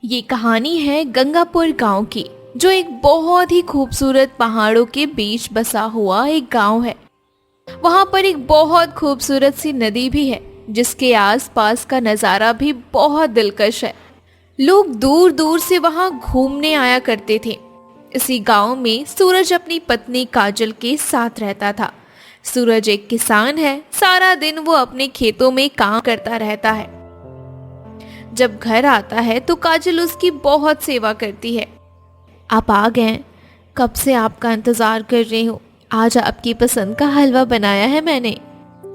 ये कहानी है गंगापुर गांव की, जो एक बहुत ही खूबसूरत पहाड़ों के बीच बसा हुआ एक गांव है। वहां पर एक बहुत खूबसूरत सी नदी भी है, जिसके आसपास का नज़ारा भी बहुत दिलकश है। लोग दूर दूर से वहां घूमने आया करते थे। इसी गांव में सूरज अपनी पत्नी काजल के साथ रहता था। सूरज एक किसान है। सारा दिन वो अपने खेतों में काम करता रहता है। जब घर आता है तो काजल उसकी बहुत सेवा करती है। आप आ गए, कब से आपका इंतजार कर रही हूँ। आज आपकी पसंद का हलवा बनाया है मैंने।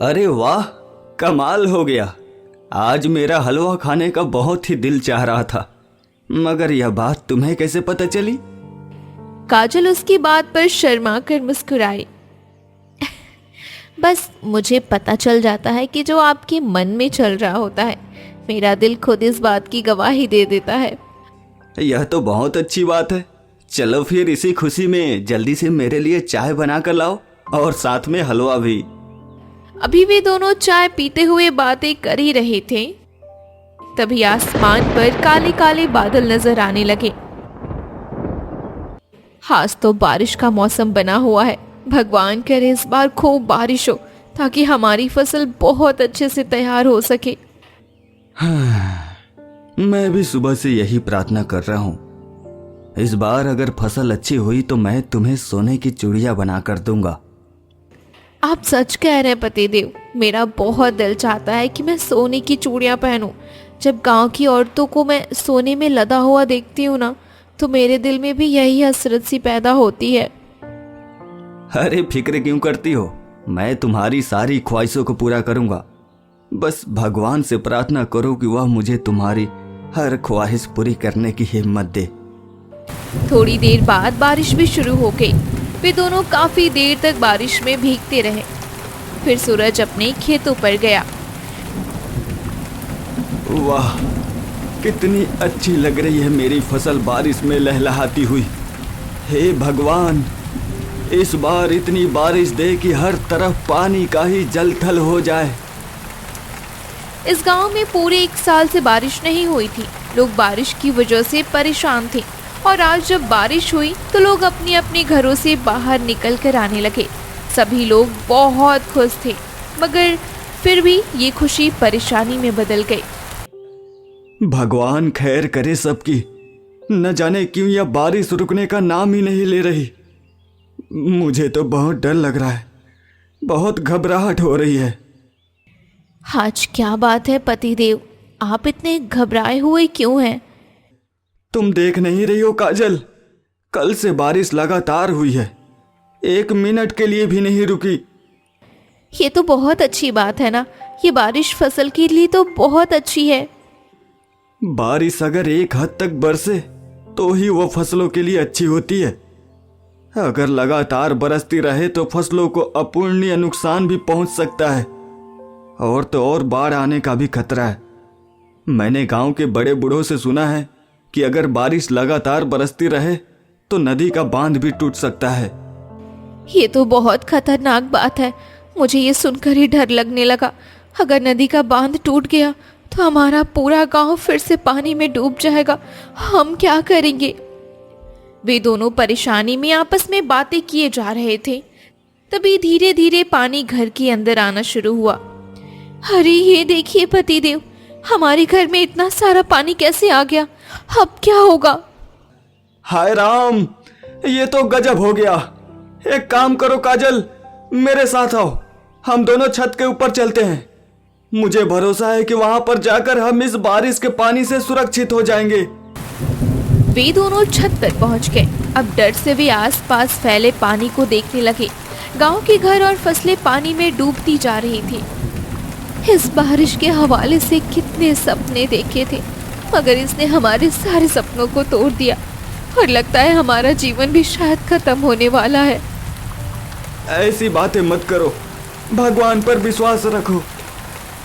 अरे वाह, कमाल हो गया। आज मेरा हलवा खाने का बहुत ही दिल चाह रहा था, मगर यह बात तुम्हें कैसे पता चली? काजल उसकी बात पर शर्मा कर मुस्कुराई। बस मुझे पता चल जाता है कि जो आपके मन में चल रहा होता है, मेरा दिल खुद इस बात की गवाही दे देता है। यह तो बहुत अच्छी बात है। चलो फिर इसी खुशी में जल्दी से मेरे लिए चाय बना कर लाओ, और साथ में हलवा भी। अभी वे दोनों चाय पीते हुए बातें कर ही रहे थे, तभी आसमान पर काले काले बादल नजर आने लगे। आज तो बारिश का मौसम बना हुआ है। भगवान करे इस बार खूब बारिश हो, ताकि हमारी फसल बहुत अच्छे से तैयार हो सके। मैं भी सुबह से यही प्रार्थना कर रहा हूँ। इस बार अगर फसल अच्छी हुई तो मैं तुम्हें सोने की चूड़ियां बना कर दूंगा। आप सच कह रहे हैं पतिदेव। मेरा बहुत दिल चाहता है कि मैं सोने की चूड़ियां पहनूं। जब गांव की औरतों को मैं सोने में लदा हुआ देखती हूँ ना, तो मेरे दिल में भी यही हसरत सी पैदा होती है। अरे फिक्र क्यों करती हो, मैं तुम्हारी सारी ख्वाहिशों को पूरा करूंगा। बस भगवान से प्रार्थना करो कि वह मुझे तुम्हारी हर ख्वाहिश पूरी करने की हिम्मत दे। थोड़ी देर बाद बारिश भी शुरू हो गई। वे दोनों काफी देर तक बारिश में भीगते रहे। फिर सूरज अपने खेतों पर गया। वाह, कितनी अच्छी लग रही है मेरी फसल बारिश में लहलहाती हुई। हे भगवान, इस बार इतनी बारिश दे कि हर तरफ पानी का ही जलथल हो जाए। इस गांव में पूरे 1 साल से बारिश नहीं हुई थी। लोग बारिश की वजह से परेशान थे, और आज जब बारिश हुई तो लोग अपने अपने घरों से बाहर निकल कर आने लगे। सभी लोग बहुत खुश थे, मगर फिर भी ये खुशी परेशानी में बदल गई। भगवान खैर करे सबकी। न जाने क्यों यह बारिश रुकने का नाम ही नहीं ले रही। मुझे तो बहुत डर लग रहा है, बहुत घबराहट हो रही है। आज क्या बात है पतिदेव, आप इतने घबराए हुए क्यों हैं? तुम देख नहीं रही हो काजल, कल से बारिश लगातार हुई है, 1 मिनट के लिए भी नहीं रुकी। ये तो बहुत अच्छी बात है ना। ये बारिश फसल के लिए तो बहुत अच्छी है। बारिश अगर एक हद तक बरसे तो ही वो फसलों के लिए अच्छी होती है। अगर लगातार बरसती रहे तो फसलों को अपूरणीय नुकसान भी पहुंच सकता है, और तो और बाढ़ आने का भी खतरा है। मैंने गांव के बड़े बूढ़ों से सुना है कि अगर बारिश लगातार बरसती रहे तो नदी का बांध भी टूट सकता है। ये तो बहुत खतरनाक बात है। मुझे ये सुनकर ही डर लगने लगा। अगर नदी का बांध टूट गया तो हमारा पूरा गांव फिर से पानी में डूब जाएगा। हम क्या करेंगे? वे दोनों परेशानी में आपस में बातें किए जा रहे थे। तभी धीरे धीरे पानी घर के अंदर आना शुरू हुआ। अरे ये देखिए पतिदेव, हमारे घर में इतना सारा पानी कैसे आ गया? अब क्या होगा? हाय राम, ये तो गजब हो गया। एक काम करो काजल, मेरे साथ आओ, हम दोनों छत के ऊपर चलते हैं। मुझे भरोसा है कि वहां पर जाकर हम इस बारिश के पानी से सुरक्षित हो जाएंगे। वे दोनों छत पर पहुंच गए। अब डर से वे आसपास फैले पानी को देखने लगे। गांव के घर और फसलें पानी में डूबती जा रही थी। इस बारिश के हवाले से कितने सपने देखे थे, मगर इसने हमारे सारे सपनों को तोड़ दिया, और लगता है हमारा जीवन भी शायद खत्म होने वाला है। ऐसी बातें मत करो, भगवान पर विश्वास रखो।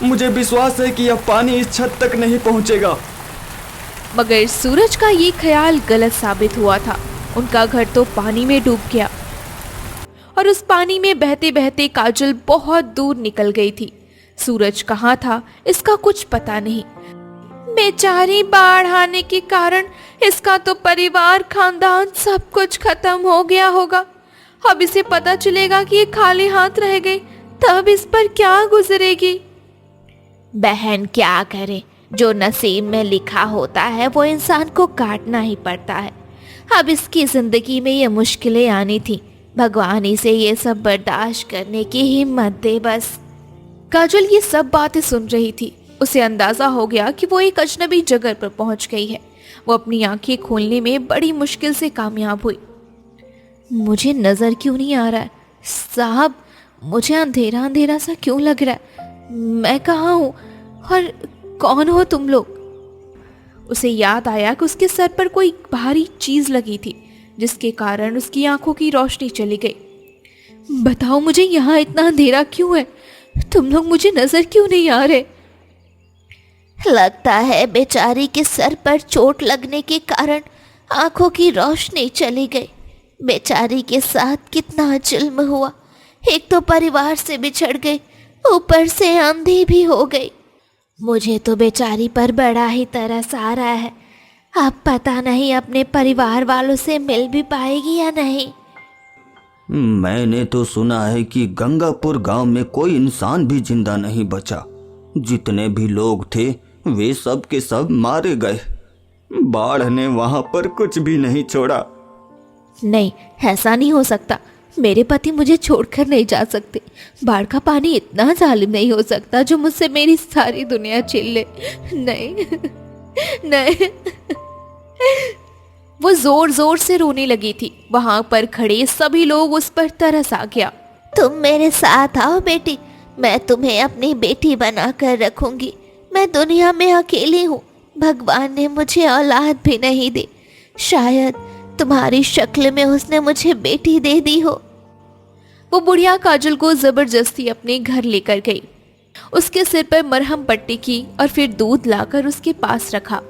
मुझे विश्वास है कि यह पानी इस छत तक नहीं पहुंचेगा। मगर सूरज का ये ख्याल गलत साबित हुआ था। उनका घर तो पानी में डूब गया, और उस पानी में बहते बहते काजल बहुत दूर निकल गई थी। सूरज कहाँ था इसका कुछ पता नहीं। बेचारी बाढ़ आने के कारण इसका तो परिवार खानदान सब कुछ खत्म हो गया होगा। अब इसे पता चलेगा कि ये खाली हाथ रह गई, तब इस पर क्या गुजरेगी। बहन क्या करे, जो नसीब में लिखा होता है वो इंसान को काटना ही पड़ता है। अब इसकी जिंदगी में ये मुश्किलें आनी थी, भगवान इसे ये सब बर्दाश्त करने की हिम्मत दे बस। काजल ये सब बातें सुन रही थी। उसे अंदाजा हो गया कि वो एक अजनबी जगह पर पहुंच गई है। वो अपनी आंखें खोलने में बड़ी मुश्किल से कामयाब हुई। मुझे नजर क्यों नहीं आ रहा है साहब, मुझे अंधेरा अंधेरा सा क्यों लग रहा है, मैं कहाँ हूँ और कौन हो तुम लोग। उसे याद आया कि उसके सर पर कोई भारी चीज लगी थी, जिसके कारण उसकी आंखों की रोशनी चली गई। बताओ मुझे यहाँ इतना अंधेरा क्यों है, तुम लोग मुझे नजर क्यों नहीं आ रहे। लगता है बेचारी के सर पर चोट लगने के कारण आंखों की रोशनी चली गई। बेचारी के साथ कितना जुल्म हुआ, एक तो परिवार से बिछड़ गई, ऊपर से अंधी भी हो गई। मुझे तो बेचारी पर बड़ा ही तरस आ रहा है। अब पता नहीं अपने परिवार वालों से मिल भी पाएगी या नहीं। मैंने तो सुना है कि गंगापुर गांव में कोई इंसान भी जिंदा नहीं बचा। जितने भी लोग थे वे सब के सब मारे गए। बाढ़ ने वहां पर कुछ भी नहीं छोड़ा। नहीं, ऐसा नहीं हो सकता। मेरे पति मुझे छोड़कर नहीं जा सकते। बाढ़ का पानी इतना जालिम नहीं हो सकता जो मुझसे मेरी सारी दुनिया छीन ले। नहीं नहीं। वो जोर जोर से रोने लगी थी। वहां पर खड़े सभी लोग उस पर तरस आ गया। तुम मेरे साथ आओ बेटी, मैं तुम्हें अपनी बेटी बनाकर रखूंगी। मैं दुनिया में अकेली हूँ, भगवान ने मुझे औलाद भी नहीं दी। शायद तुम्हारी शक्ल में उसने मुझे बेटी दे दी हो। वो बुढ़िया काजल को जबरदस्ती अपने घर लेकर गई। उसके सिर पर मरहम पट्टी की और फिर दूध लाकर उसके पास रखा।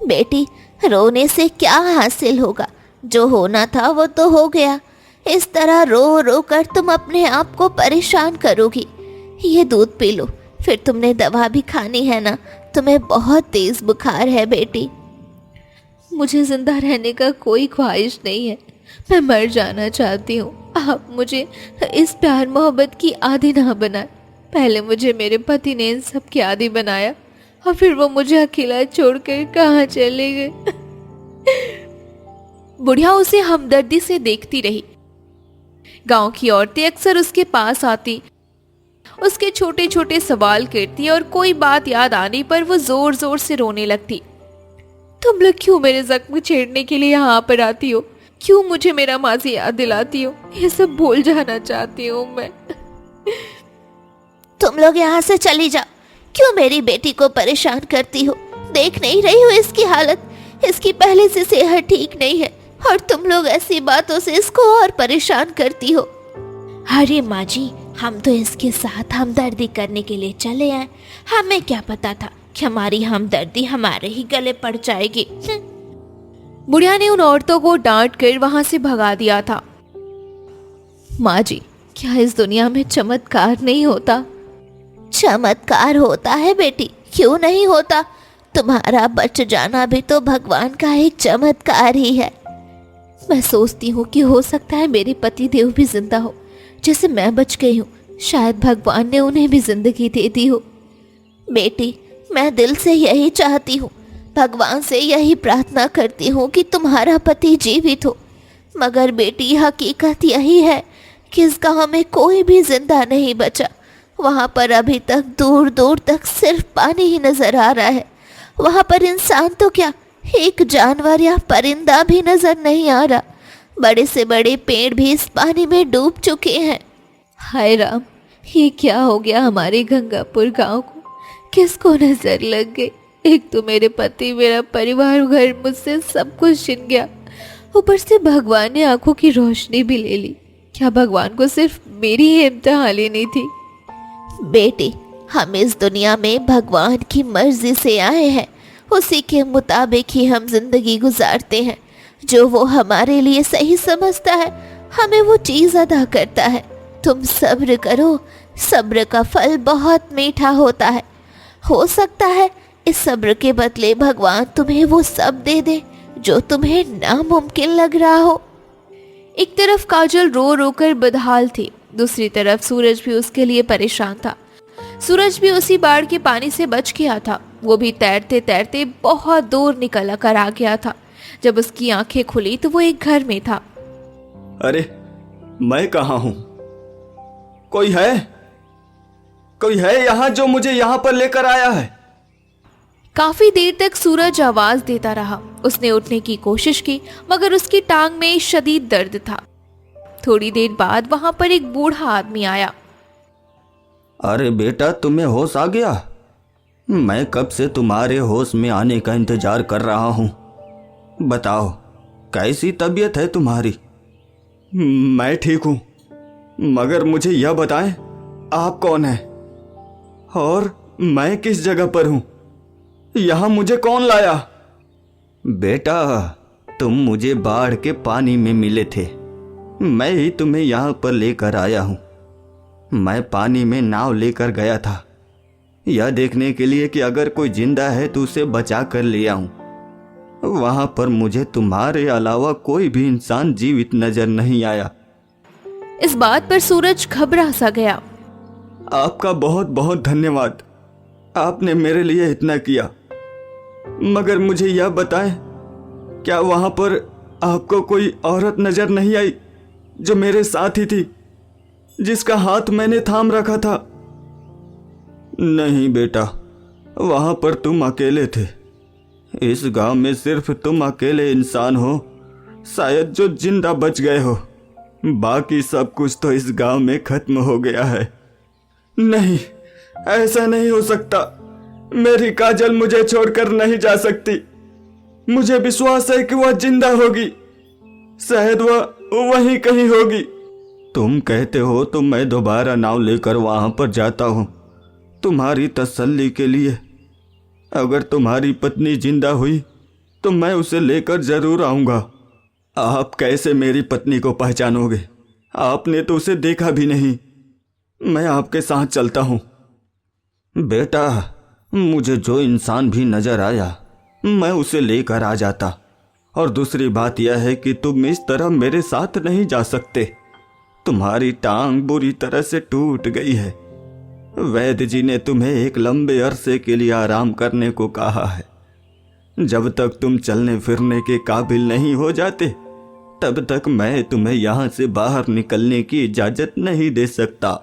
बेटी, रोने से क्या हासिल होगा, जो होना था वो तो हो गया। इस तरह रो रो कर तुम अपने आप को परेशान करोगी। ये दूध पी लो, फिर तुमने दवा भी खानी है ना। तुम्हें बहुत तेज बुखार है बेटी। मुझे जिंदा रहने का कोई ख्वाहिश नहीं है, मैं मर जाना चाहती हूँ। आप मुझे इस प्यार मोहब्बत की आदी ना बनाए। पहले मुझे मेरे पति ने इन सब की आदी बनाया और फिर वो मुझे अकेला छोड़कर कहाँ चले गए। बुढ़िया उसे हमदर्दी से देखती रही। गांव की औरतें अक्सर उसके पास आती, उसके छोटे छोटे सवाल करती और कोई बात याद आने पर वो जोर जोर से रोने लगती। तुम लोग क्यों मेरे जख्म छेड़ने के लिए यहाँ पर आती हो? क्यों मुझे मेरा माजी याद दिलाती हो? ये सब भूल जाना चाहती हूँ मैं। तुम लोग यहाँ से चली जाओ। क्यों मेरी बेटी को परेशान करती हो? देख नहीं रही हो इसकी हालत? इसकी पहले से सेहत ठीक नहीं है और तुम लोग ऐसी बातों से इसको और परेशान करती हो। अरे माँ जी, हम तो इसके साथ हमदर्दी करने के लिए चले आए। हमें क्या पता था कि हमारी हमदर्दी हमारे ही गले पड़ जाएगी। बुढ़िया ने उन औरतों को डांट कर वहां से भगा दिया था। माँ जी, क्या इस दुनिया में चमत्कार नहीं होता? चमत्कार होता है बेटी, क्यों नहीं होता। तुम्हारा बच जाना भी तो भगवान का एक चमत्कार ही है। मैं सोचती हूँ कि हो सकता है मेरे पति देव भी जिंदा हो, जैसे मैं बच गई हूँ। शायद भगवान ने उन्हें भी जिंदगी दे दी हो। बेटी, मैं दिल से यही चाहती हूँ, भगवान से यही प्रार्थना करती हूँ कि तुम्हारा पति जीवित हो। मगर बेटी, हकीकत यही है कि इस गांव में कोई भी जिंदा नहीं बचा। वहाँ पर अभी तक दूर दूर तक सिर्फ पानी ही नजर आ रहा है। वहाँ पर इंसान तो क्या, एक जानवर या परिंदा भी नजर नहीं आ रहा। बड़े से बड़े पेड़ भी इस पानी में डूब चुके हैं। हाय राम, ये क्या हो गया हमारे गंगापुर गांव को? किसको नजर लग गई? एक तो मेरे पति, मेरा परिवार, घर, मुझसे सब कुछ छिन गया। ऊपर से भगवान ने आंखों की रोशनी भी ले ली। क्या भगवान को सिर्फ मेरी ही इम्तिहान लेनी थी? बेटी, हम इस दुनिया में भगवान की मर्जी से आए हैं। उसी के मुताबिक ही हम जिंदगी गुजारते हैं। जो वो हमारे लिए सही समझता है, हमें वो चीज़ अदा करता है। तुम सब्र करो, सब्र का फल बहुत मीठा होता है। हो सकता है इस सब्र के बदले भगवान तुम्हें वो सब दे दे जो तुम्हें नामुमकिन लग रहा हो। एक तरफ काजल रो रो कर बदहाल थी, दूसरी तरफ सूरज भी उसके लिए परेशान था। सूरज भी उसी बाढ़ के पानी से बच गया था। वो भी तैरते तैरते बहुत दूर निकल कर आ गया था। जब उसकी आंखें खुली तो वो एक घर में था। अरे मैं कहाँ हूं? कोई है? कोई है यहाँ जो मुझे यहाँ पर लेकर आया है? काफी देर तक सूरज आवाज देता रहा। उसने उठने की कोशिश की मगर उसकी टांग में शदीद दर्द था। थोड़ी देर बाद वहां पर एक बूढ़ा आदमी आया। अरे बेटा, तुम्हें होश आ गया? मैं कब से तुम्हारे होश में आने का इंतजार कर रहा हूँ। बताओ, कैसी तबीयत है तुम्हारी? मैं ठीक हूँ, मगर मुझे यह बताएं, आप कौन हैं और मैं किस जगह पर हूँ? यहाँ मुझे कौन लाया? बेटा, तुम मुझे बाढ़ के पानी में मिले थे। मैं ही तुम्हें यहाँ पर लेकर आया हूँ। मैं पानी में नाव लेकर गया था, यह देखने के लिए कि अगर कोई जिंदा है तो उसे बचा कर ले आऊं। वहां पर मुझे तुम्हारे अलावा कोई भी इंसान जीवित नजर नहीं आया। इस बात पर सूरज घबरा सा गया। आपका बहुत बहुत धन्यवाद, आपने मेरे लिए इतना किया। मगर मुझे यह बताएं, क्या वहां पर आपको कोई औरत नजर नहीं आई जो मेरे साथ ही थी, जिसका हाथ मैंने थाम रखा था? नहीं बेटा, वहां पर तुम अकेले थे। इस गांव में सिर्फ तुम अकेले इंसान हो शायद जो जिंदा बच गए हो। बाकी सब कुछ तो इस गांव में खत्म हो गया है। नहीं, ऐसा नहीं हो सकता। मेरी काजल मुझे छोड़कर नहीं जा सकती। मुझे विश्वास है कि वह जिंदा होगी। शायद वह वहीं कहीं होगी। तुम कहते हो तो मैं दोबारा नाव लेकर वहां पर जाता हूं, तुम्हारी तसल्ली के लिए। अगर तुम्हारी पत्नी जिंदा हुई तो मैं उसे लेकर जरूर आऊंगा। आप कैसे मेरी पत्नी को पहचानोगे? आपने तो उसे देखा भी नहीं। मैं आपके साथ चलता हूं। बेटा, मुझे जो इंसान भी नजर आया मैं उसे लेकर आ जाता। और दूसरी बात यह है कि तुम इस तरह मेरे साथ नहीं जा सकते। तुम्हारी टांग बुरी तरह से टूट गई है। वैद्य जी ने तुम्हें एक लंबे अरसे के लिए आराम करने को कहा है। जब तक तुम चलने फिरने के काबिल नहीं हो जाते तब तक मैं तुम्हें यहाँ से बाहर निकलने की इजाजत नहीं दे सकता।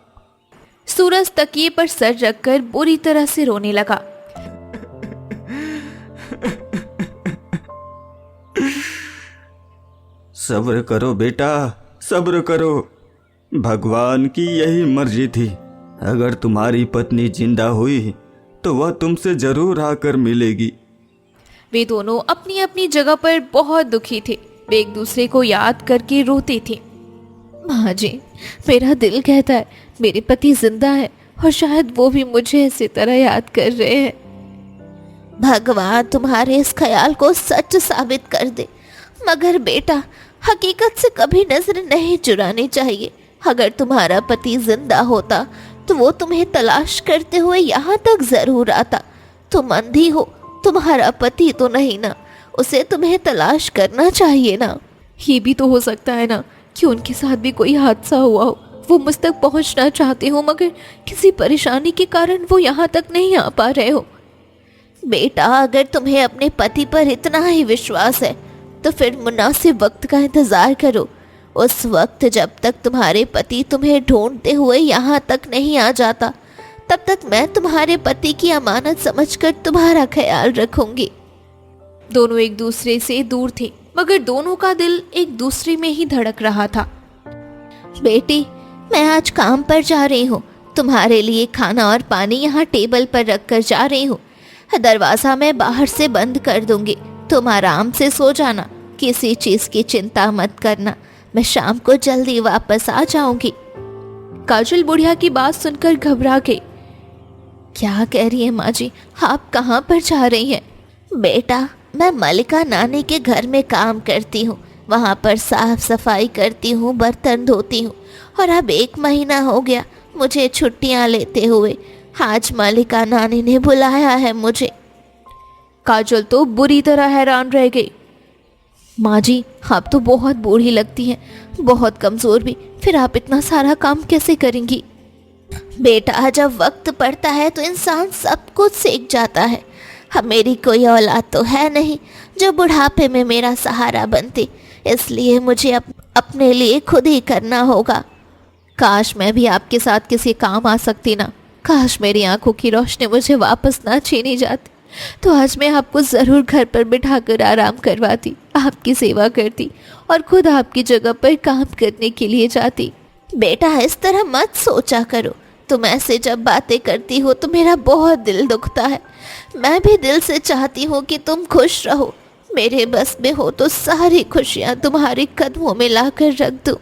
सूरज तकिए पर सर रखकर बुरी तरह से रोने लगा। सब्र करो बेटा, सब्र करो। भगवान की यही मर्जी थी। अगर तुम्हारी पत्नी जिंदा हुई तो वह तुमसे जरूर आकर मिलेगी। वे दोनों अपनी अपनी जगह पर बहुत दुखी थे। वे एक दूसरे को याद करके रोते थे। माँ जी, मेरा दिल कहता है मेरे पति जिंदा है और शायद वो भी मुझे इसी तरह याद कर रहे हैं। भगवान तुम्हारे इस ख्याल को सच साबित कर दे। मगर बेटा, हकीकत से कभी नजर नहीं चुरानी चाहिए। अगर तुम्हारा पति जिंदा होता तो वो तुम्हें तलाश करते हुए यहाँ तक जरूर आता। तुम अंधी हो, तुम्हारा पति तो नहीं ना, उसे तुम्हें तलाश करना चाहिए ना। ये भी तो हो सकता है ना कि उनके साथ भी कोई हादसा हुआ हो। वो मुझ तक पहुंचना चाहते हो मगर किसी परेशानी के कारण वो यहाँ तक नहीं आ पा रहे हो। बेटा, अगर तुम्हें अपने पति पर इतना ही विश्वास है तो फिर मुनासिब वक्त का इंतजार करो। उस वक्त जब तक तुम्हारे पति तुम्हें ढूंढते हुए यहाँ तक नहीं आ जाता तब तक मैं तुम्हारे पति की अमानत समझकर तुम्हारा ख्याल रखूंगी। दोनों एक दूसरे से दूर थे मगर दोनों का दिल एक दूसरे में ही धड़क रहा था। बेटी, मैं आज काम पर जा रही हूँ। तुम्हारे लिए खाना और पानी यहाँ टेबल पर रख कर जा रही हूँ। दरवाज़ा मैं बाहर से बंद कर दूंगी। तुम आराम से सो जाना, किसी चीज़ की चिंता मत करना। मैं शाम को जल्दी वापस आ जाऊंगी। काजल बुढ़िया की बात सुनकर घबरा गई। क्या कह रही है माँ जी? आप कहाँ पर जा रही हैं? बेटा, मैं मलिका नानी के घर में काम करती हूँ। वहाँ पर साफ सफाई करती हूँ, बर्तन धोती हूँ। और अब 1 महीना हो गया मुझे छुट्टियाँ लेते हुए। आज मलिका नानी ने बुलाया है मुझे। काजल तो बुरी तरह हैरान रह गई। माँ जी, आप तो बहुत बूढ़ी लगती हैं, बहुत कमज़ोर भी, फिर आप इतना सारा काम कैसे करेंगी? बेटा, जब वक्त पड़ता है तो इंसान सब कुछ सीख जाता है। अब मेरी कोई औलाद तो है नहीं जो बुढ़ापे में मेरा सहारा बनती, इसलिए मुझे अपने लिए खुद ही करना होगा। काश मैं भी आपके साथ किसी काम आ सकती ना। काश मेरी आंखों की रोशनी मुझे वापस ना छीनी जाती, तो आज मैं आपको ज़रूर घर पर बिठाकर आराम करवाती, आपकी सेवा करती और खुद आपकी जगह पर काम करने के लिए जाती। बेटा, इस तरह मत सोचा करो। तुम ऐसे जब बातें करती हो तो मेरा बहुत दिल दुखता है। मैं भी दिल से चाहती हूँ कि तुम खुश रहो। मेरे बस में हो तो सारी खुशियाँ तुम्हारे कदमों में लाकर रख दूँ।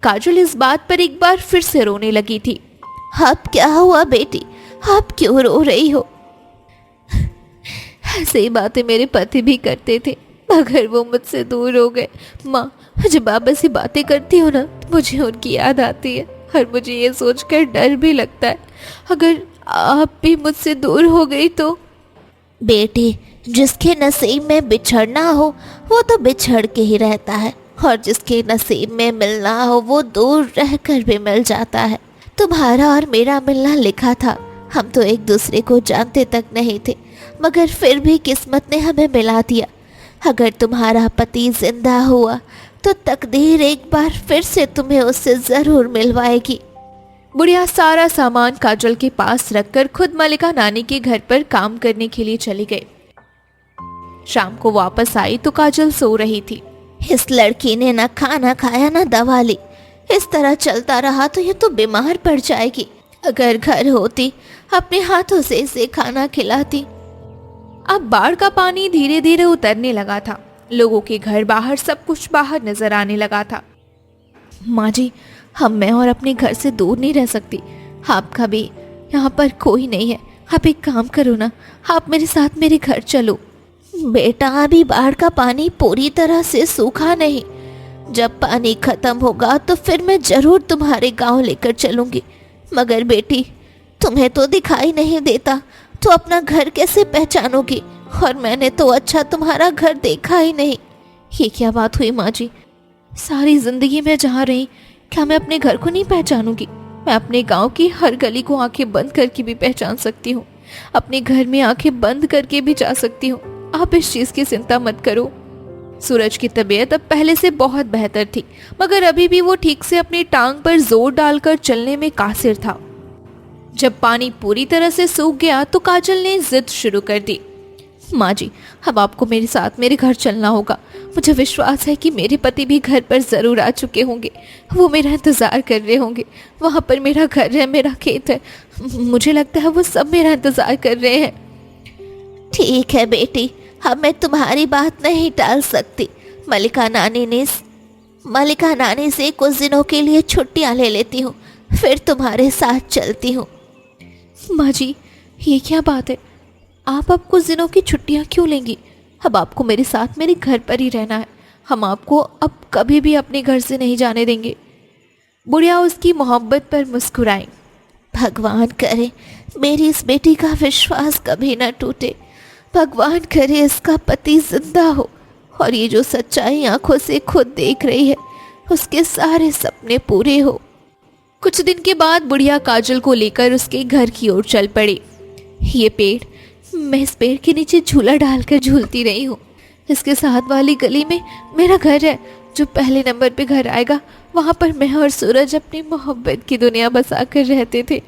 काजल इस बात पर एक बार फिर से रोने लगी थी। अब क्या हुआ बेटी, आप क्यों रो रही हो? ऐसे ही बातें मेरे पति भी करते थे, मगर वो मुझसे दूर हो गए। माँ, जब आप ऐसी बातें करती हो ना तो मुझे उनकी याद आती है और मुझे ये सोचकर डर भी लगता है, अगर आप भी मुझसे दूर हो गई तो। बेटी, जिसके नसीब में बिछड़ना हो वो तो बिछड़ के ही रहता है, और जिसके नसीब में मिलना हो वो दूर रहकर भी मिल जाता है। तुम्हारा और मेरा मिलना लिखा था। हम तो एक दूसरे को जानते तक नहीं थे, मगर फिर भी किस्मत ने हमें मिला दिया। अगर तुम्हारा पति जिंदा हुआ तो तकदीर एक बार फिर से तुम्हें उससे ज़रूर मिलवाएगी। बुढ़िया सारा सामान काजल के पास रखकर खुद मलिका नानी के घर पर काम करने के लिए चली गई। शाम को वापस आई तो काजल सो रही थी। इस लड़की ने ना खाना खाया ना दवा ली। इस तरह चलता रहा तो ये तो बीमार पड़ जाएगी। अगर घर होती अपने हाथों से इसे खाना खिलाती। अब बाढ़ का पानी धीरे धीरे उतरने लगा था। लोगों के घर बाहर सब कुछ बाहर नजर आने लगा था। माँ जी, मैं और अपने घर से दूर नहीं रह सकती। आपका भी यहाँ पर कोई नहीं है। आप एक काम करो ना, आप मेरे साथ मेरे घर चलो। बेटा, अभी बाढ़ का पानी पूरी तरह से सूखा नहीं। जब पानी खत्म होगा तो फिर मैं जरूर तुम्हारे गांव लेकर चलूंगी। मगर बेटी, तुम्हें तो दिखाई नहीं देता, तो अपना घर कैसे पहचानोगी? और मैंने तो अच्छा तुम्हारा घर देखा ही नहीं। ये क्या बात हुई माँ जी? सारी जिंदगी में जहाँ रही, क्या मैं अपने घर को नहीं पहचानूंगी? मैं अपने गांव की हर गली को आंखें बंद करके भी पहचान सकती हूँ। अपने घर में आंखें बंद करके भी जा सकती हूँ। आप इस चीज की चिंता मत करो। सूरज की तबीयत अब पहले से बहुत बेहतर थी, मगर अभी भी वो ठीक से अपनी टांग पर जोर डालकर चलने में कासिर था। जब पानी पूरी तरह से सूख गया तो काजल ने जिद शुरू कर दी। माँ जी, अब आपको मेरे साथ मेरे घर चलना होगा। मुझे विश्वास है कि मेरे पति भी घर पर ज़रूर आ चुके होंगे। वो मेरा इंतज़ार कर रहे होंगे। वहाँ पर मेरा घर है, मेरा खेत है। मुझे लगता है वो सब मेरा इंतज़ार कर रहे हैं। ठीक है बेटी, अब मैं तुम्हारी बात नहीं टाल सकती। मलिका नानी से कुछ दिनों के लिए छुट्टियाँ ले लेती हूँ, फिर तुम्हारे साथ चलती हूँ। माँ जी, ये क्या बात है? आप अब कुछ दिनों की छुट्टियाँ क्यों लेंगी? अब आपको मेरे साथ मेरे घर पर ही रहना है। हम आपको अब कभी भी अपने घर से नहीं जाने देंगे। बुढ़िया उसकी मोहब्बत पर मुस्कुराई। भगवान करे मेरी इस बेटी का विश्वास कभी न टूटे। भगवान करे इसका पति जिंदा हो और ये जो सच्चाई आंखों से खुद देख रही है उसके सारे सपने पूरे हो। कुछ दिन के बाद बुढ़िया काजल को लेकर उसके घर की ओर चल पड़ी। ये पेड़, मैं इस पेड़ के नीचे झूला डालकर झूलती रही हूँ। इसके साथ वाली गली में मेरा घर है। जो पहले नंबर पे घर आएगा वहाँ पर मैं और सूरज अपनी मोहब्बत की दुनिया बसा कर रहते थे।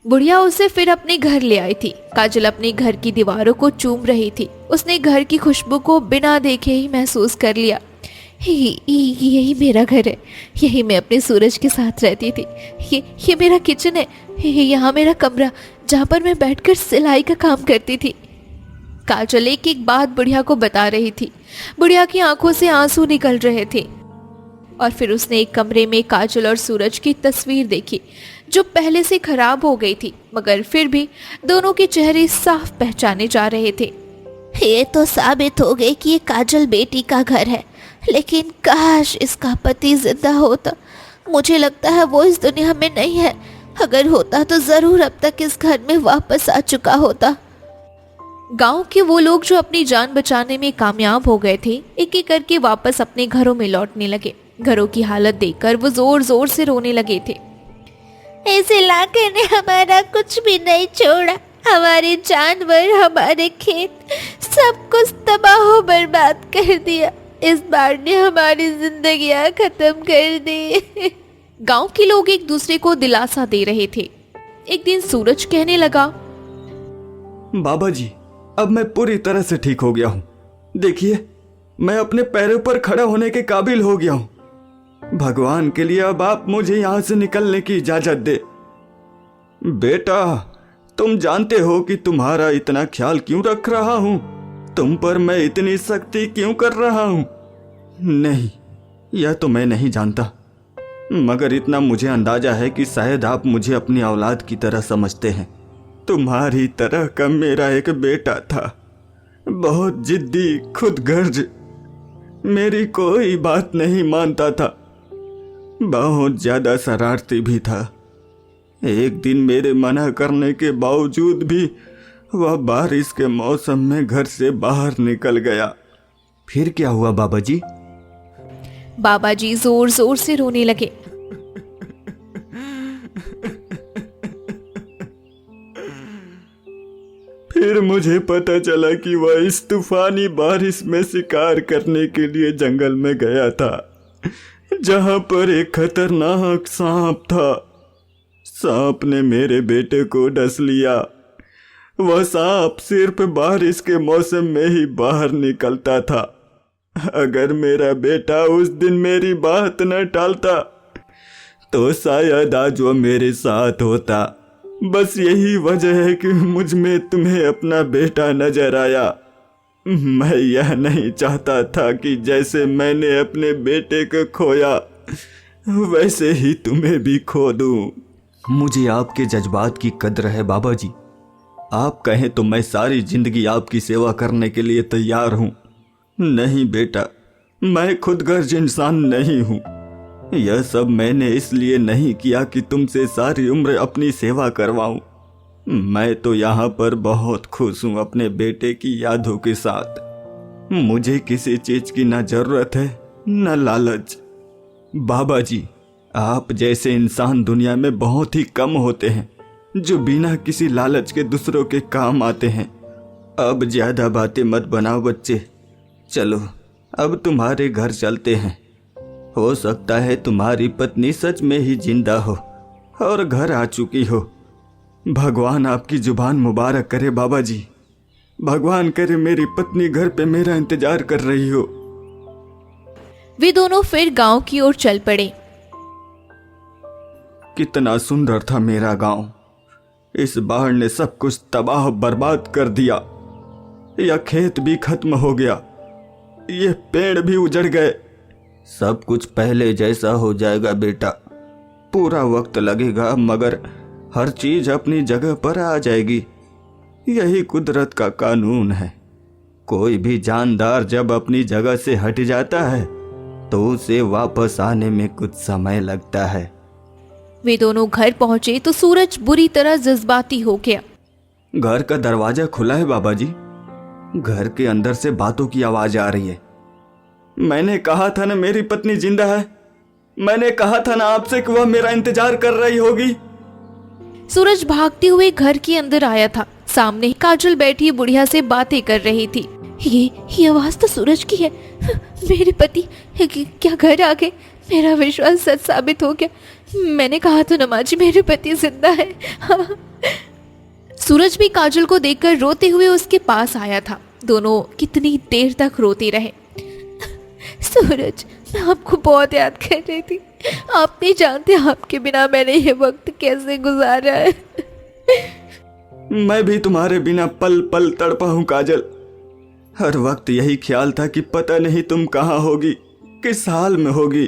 बुढ़िया उसे फिर अपने घर ले आई थी। काजल अपने घर की दीवारों को चूम रही थी। उसने घर की खुशबू को बिना देखे ही महसूस कर लिया। यही मेरा घर है। यही मैं अपने सूरज के साथ रहती थी। ये मेरा किचन है। यहाँ मेरा कमरा, जहाँ पर मैं बैठकर सिलाई का काम करती थी। काजल एक एक बात बुढ़िया को बता रही थी। बुढ़िया की आंखों से आंसू निकल रहे थे। और फिर उसने एक कमरे में काजल और सूरज की तस्वीर देखी, जो पहले से खराब हो गई थी, मगर फिर भी दोनों के चेहरे साफ पहचाने जा रहे थे। ये तो साबित हो गई कि ये काजल बेटी का घर है, लेकिन काश इसका पति जिंदा होता। मुझे लगता है वो इस दुनिया में नहीं है। अगर होता तो जरूर अब तक इस घर में वापस आ चुका होता। गांव के वो लोग जो अपनी जान बचाने में कामयाब हो गए थे, एक एक करके वापस अपने घरों में लौटने लगे। घरों की हालत देखकर वो जोर जोर से रोने लगे थे। इस इलाके ने हमारा कुछ भी नहीं छोड़ा, हमारे जानवर, हमारे खेत, सब कुछ तबाह बर्बाद कर दिया। इस बाढ़ ने हमारी जिंदगियां खत्म कर दी। गांव के लोग एक दूसरे को दिलासा दे रहे थे। एक दिन सूरज कहने लगा, बाबा जी, अब मैं पूरी तरह से ठीक हो गया हूँ। देखिए, मैं अपने पैरों पर खड़ा होने के काबिल हो गया हूँ। भगवान के लिए अब आप मुझे यहाँ से निकलने की इजाजत दे। बेटा, तुम जानते हो कि तुम्हारा इतना ख्याल क्यों रख रहा हूँ, तुम पर मैं इतनी सख्ती क्यों कर रहा हूँ। नहीं, यह तो मैं नहीं जानता, मगर इतना मुझे अंदाजा है कि शायद आप मुझे अपनी औलाद की तरह समझते हैं। तुम्हारी तरह का मेरा एक बेटा था, बहुत जिद्दी, खुदगर्ज, मेरी कोई बात नहीं मानता था, बहुत ज्यादा शरारती भी था। एक दिन मेरे मना करने के बावजूद भी वह बारिश के मौसम में घर से बाहर निकल गया। फिर क्या हुआ बाबा जी? बाबा जी जोर जोर से रोने लगे। फिर मुझे पता चला कि वह इस तूफानी बारिश में शिकार करने के लिए जंगल में गया था, जहां पर एक खतरनाक सांप था। सांप ने मेरे बेटे को डस लिया। वह सांप सिर्फ बारिश के मौसम में ही बाहर निकलता था। अगर मेरा बेटा उस दिन मेरी बात न टालता तो शायद आज वो मेरे साथ होता। बस यही वजह है कि मुझ में तुम्हें अपना बेटा नजर आया। मैं यह नहीं चाहता था कि जैसे मैंने अपने बेटे को खोया वैसे ही तुम्हें भी खो दूं। मुझे आपके जज्बात की कद्र है बाबा जी। आप कहें तो मैं सारी जिंदगी आपकी सेवा करने के लिए तैयार हूं। नहीं बेटा, मैं खुदगर्ज इंसान नहीं हूं। यह सब मैंने इसलिए नहीं किया कि तुमसे सारी उम्र अपनी सेवा करवाऊं। मैं तो यहाँ पर बहुत खुश हूँ अपने बेटे की यादों के साथ। मुझे किसी चीज की न जरूरत है न लालच। बाबा जी, आप जैसे इंसान दुनिया में बहुत ही कम होते हैं जो बिना किसी लालच के दूसरों के काम आते हैं। अब ज्यादा बातें मत बनाओ बच्चे, चलो अब तुम्हारे घर चलते हैं। हो सकता है तुम्हारी पत्नी सच में ही जिंदा हो और घर आ चुकी हो। भगवान आपकी जुबान मुबारक करे बाबा जी। भगवान करे मेरी पत्नी घर पे मेरा इंतजार कर रही हो। वे दोनों फिर गांव की ओर चल पड़े। कितना सुंदर था मेरा गांव। इस बाढ़ ने सब कुछ तबाह बर्बाद कर दिया। यह खेत भी खत्म हो गया, ये पेड़ भी उजड़ गए। सब कुछ पहले जैसा हो जाएगा बेटा। पूरा वक्त लगेगा मगर हर चीज अपनी जगह पर आ जाएगी। यही कुदरत का कानून है। कोई भी जानदार जब अपनी जगह से हट जाता है तो उसे वापस आने में कुछ समय लगता है। वे दोनों घर पहुंचे तो सूरज बुरी तरह जज्बाती हो गया। घर का दरवाजा खुला है बाबा जी। घर के अंदर से बातों की आवाज आ रही है। मैंने कहा था ना मेरी पत्नी जिंदा है। मैंने कहा था ना आपसे कि वह मेरा इंतजार कर रही होगी। सूरज भागते हुए घर के अंदर आया था। सामने काजल बैठी बुढ़िया से बातें कर रही थी। ये आवाज तो सूरज की है। मेरे पति क्या घर आ गए? मेरा विश्वास सच साबित हो गया। मैंने कहा तो ना माँ जी, मेरे पति जिंदा है। सूरज भी काजल को देखकर रोते हुए उसके पास आया था। दोनों कितनी देर तक रोते रहे। सूरज, मैं आपको बहुत याद कर रही थी। आप नहीं जानते आपके बिना मैंने ये वक्त कैसे गुजारा है। मैं भी तुम्हारे बिना पल पल तड़पा हूँ काजल। हर वक्त यही ख्याल था कि पता नहीं तुम कहाँ होगी, किस हाल में होगी।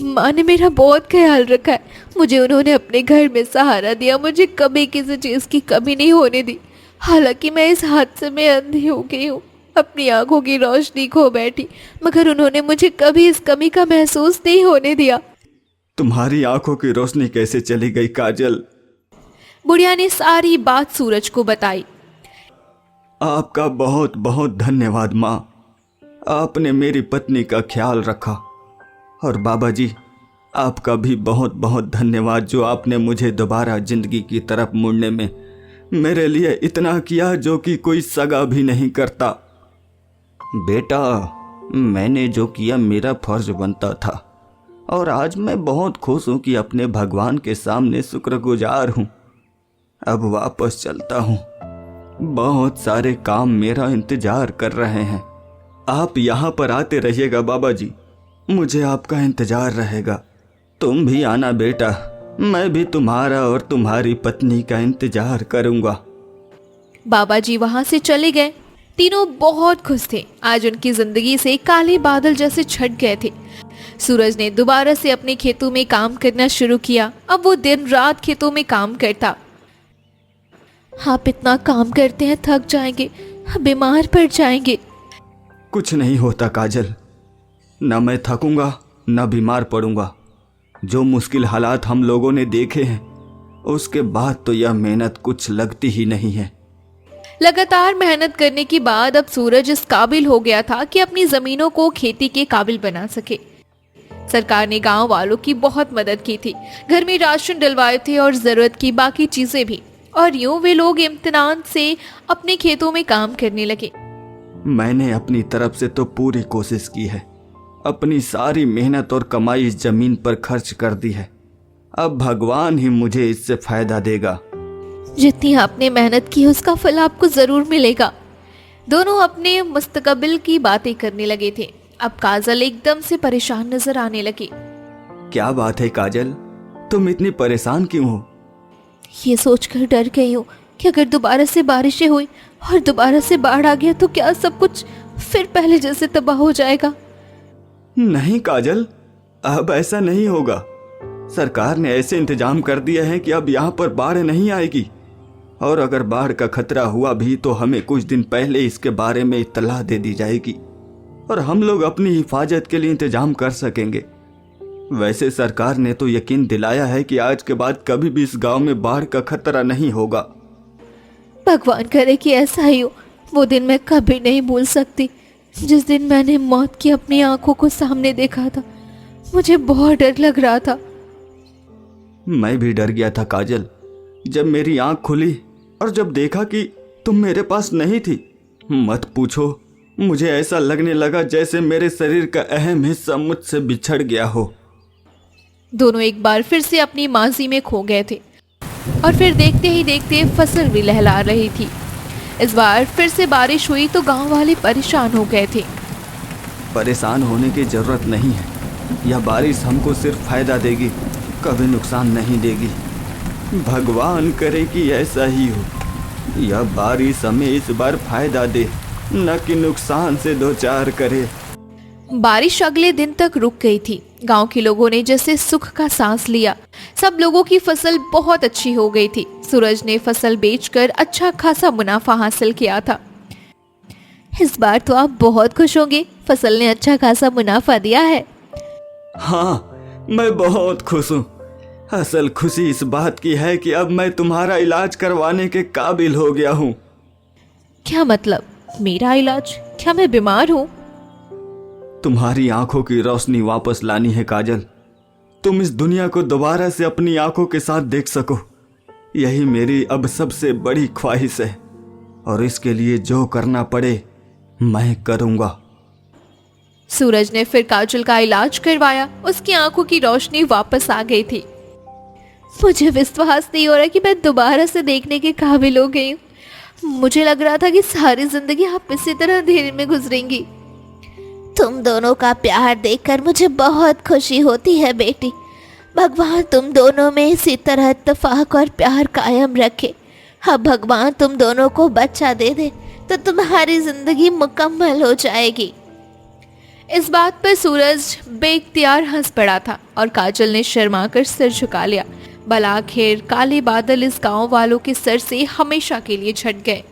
माँ ने मेरा बहुत ख्याल रखा है। मुझे उन्होंने अपने घर में सहारा दिया। मुझे कभी किसी चीज की कमी नहीं होने दी। हालांकि मैं इस हादसे में अंधी हो गई हूँ, अपनी आंखों की रोशनी खो बैठी, मगर उन्होंने मुझे कभी इस कमी का महसूस नहीं होने दिया। तुम्हारी आंखों की रोशनी कैसे चली गई काजल? बुढ़िया ने सारी बात सूरज को बताई। आपका बहुत बहुत धन्यवाद माँ। आपने मेरी पत्नी का ख्याल रखा। और बाबा जी, आपका भी बहुत बहुत धन्यवाद जो आपने मुझे दोबारा जिंदगी की तरफ मुड़ने में मेरे लिए इतना किया जो कि कोई सगा भी नहीं करता। बेटा, मैंने जो किया मेरा फर्ज बनता था और आज मैं बहुत खुश हूँ कि अपने भगवान के सामने शुक्रगुजार हूँ। अब वापस चलता हूँ। बहुत सारे काम मेरा इंतजार कर रहे हैं। आप यहाँ पर आते रहिएगा बाबा जी, मुझे आपका इंतजार रहेगा। तुम भी आना बेटा, मैं भी तुम्हारा और तुम्हारी पत्नी का इंतजार करूँगा। बाबा जी वहां से चले गए। तीनों बहुत खुश थे। आज उनकी जिंदगी से काले बादल जैसे छट गए थे। सूरज ने दोबारा से अपने खेतों में काम करना शुरू किया। अब वो दिन रात खेतों में काम करता। आप इतना काम करते हैं, थक जाएंगे, बीमार पड़ जाएंगे। कुछ नहीं होता काजल, न मैं थकूंगा न बीमार पड़ूंगा। जो मुश्किल हालात हम लोगों ने देखे हैं उसके बाद तो यह मेहनत कुछ लगती ही नहीं है। लगातार मेहनत करने के बाद अब सूरज इस काबिल हो गया था कि अपनी जमीनों को खेती के काबिल बना सके। सरकार ने गांव वालों की बहुत मदद की थी। घर में राशन डलवाए थे और जरूरत की बाकी चीजें भी। और यूं वे लोग इम्तिनान से अपने खेतों में काम करने लगे। मैंने अपनी तरफ से तो पूरी कोशिश की है। अपनी सारी मेहनत और कमाई इस जमीन पर खर्च कर दी है। अब भगवान ही मुझे इससे फायदा देगा। जितनी आपने मेहनत की उसका फल आपको जरूर मिलेगा। दोनों अपने मुस्तकबिल की बातें करने लगे थे। अब काजल एकदम से परेशान नजर आने लगी। क्या बात है काजल, तुम इतनी परेशान क्यों हो? ये सोचकर डर गई हूँ कि अगर दोबारा से बारिशें हुई और दोबारा से बाढ़ आ गया तो क्या सब कुछ फिर पहले जैसे तबाह हो जाएगा। नहीं काजल, अब ऐसा नहीं होगा। सरकार ने ऐसे इंतजाम कर दिया है कि अब यहाँ पर बाढ़ नहीं आएगी। और अगर बाढ़ का खतरा हुआ भी तो हमें कुछ दिन पहले इसके बारे में इत्तला दे दी जाएगी और हम लोग अपनी हिफाजत के लिए इंतजाम कर सकेंगे। वैसे सरकार ने तो यकीन दिलाया है कि आज के बाद कभी भी इस गांव में बाढ़ का खतरा नहीं होगा। भगवान करे कि ऐसा ही हो। वो दिन मैं कभी नहीं भूल सकती जिस दिन मैंने मौत की अपनी आंखों को सामने देखा था। मुझे बहुत डर लग रहा था। मैं भी डर गया था काजल, जब मेरी आंख खुली और जब देखा कि तुम मेरे पास नहीं थी। मत पूछो, मुझे ऐसा लगने लगा जैसे मेरे शरीर का अहम हिस्सा मुझसे बिछड़ गया हो। दोनों एक बार फिर से अपनी माजी में खो गए थे और फिर देखते ही देखते फसल भी लहला रही थी। इस बार फिर से बारिश हुई तो गांव वाले परेशान हो गए थे। परेशान होने की जरूरत नहीं है। यह बारिश हमको सिर्फ फायदा देगी, कभी नुकसान नहीं देगी। भगवान करे कि ऐसा ही हो। यह बारिश हमें इस बार फायदा दे, न कि नुकसान से दो चार करे। बारिश अगले दिन तक रुक गई थी। गांव के लोगों ने जैसे सुख का सांस लिया। सब लोगों की फसल बहुत अच्छी हो गई थी। सूरज ने फसल बेचकर अच्छा खासा मुनाफा हासिल किया था। इस बार तो आप बहुत खुश होंगे, फसल ने अच्छा खासा मुनाफा दिया है। हाँ, मैं बहुत खुश हूँ। असल खुशी इस बात की है कि अब मैं तुम्हारा इलाज करवाने के काबिल हो गया हूँ। क्या मतलब? मेरा इलाज? क्या मैं बीमार हूँ? तुम्हारी आंखों की रोशनी वापस लानी है काजल। तुम इस दुनिया को दोबारा से अपनी आंखों के साथ देख सको, यही मेरी अब सबसे बड़ी ख्वाहिश है। और इसके लिए जो करना पड़े मैं करूँगा। सूरज ने फिर काजल का इलाज करवाया। उसकी आंखों की रोशनी वापस आ गई थी। मुझे विश्वास नहीं हो रहा कि मैं दोबारा से देखने के काबिल हो गई हूँ। मुझे लग रहा था कि सारी जिंदगी आप इसी तरह अंधेरे में गुजरेंगी। तुम दोनों का प्यार देखकर मुझे बहुत खुशी होती है बेटी। भगवान तुम दोनों में इसी तरह इत्तेफाक और प्यार कायम रखे। अब भगवान तुम दोनों को बच्चा दे दे तो तुम्हारी जिंदगी मुकम्मल हो जाएगी। इस बात पर सूरज बेइख्तियार हंस पड़ा था और काजल ने शर्माकर सिर झुका लिया। भला आखिर काले बादल इस गांव वालों के सर से हमेशा के लिए छट गए।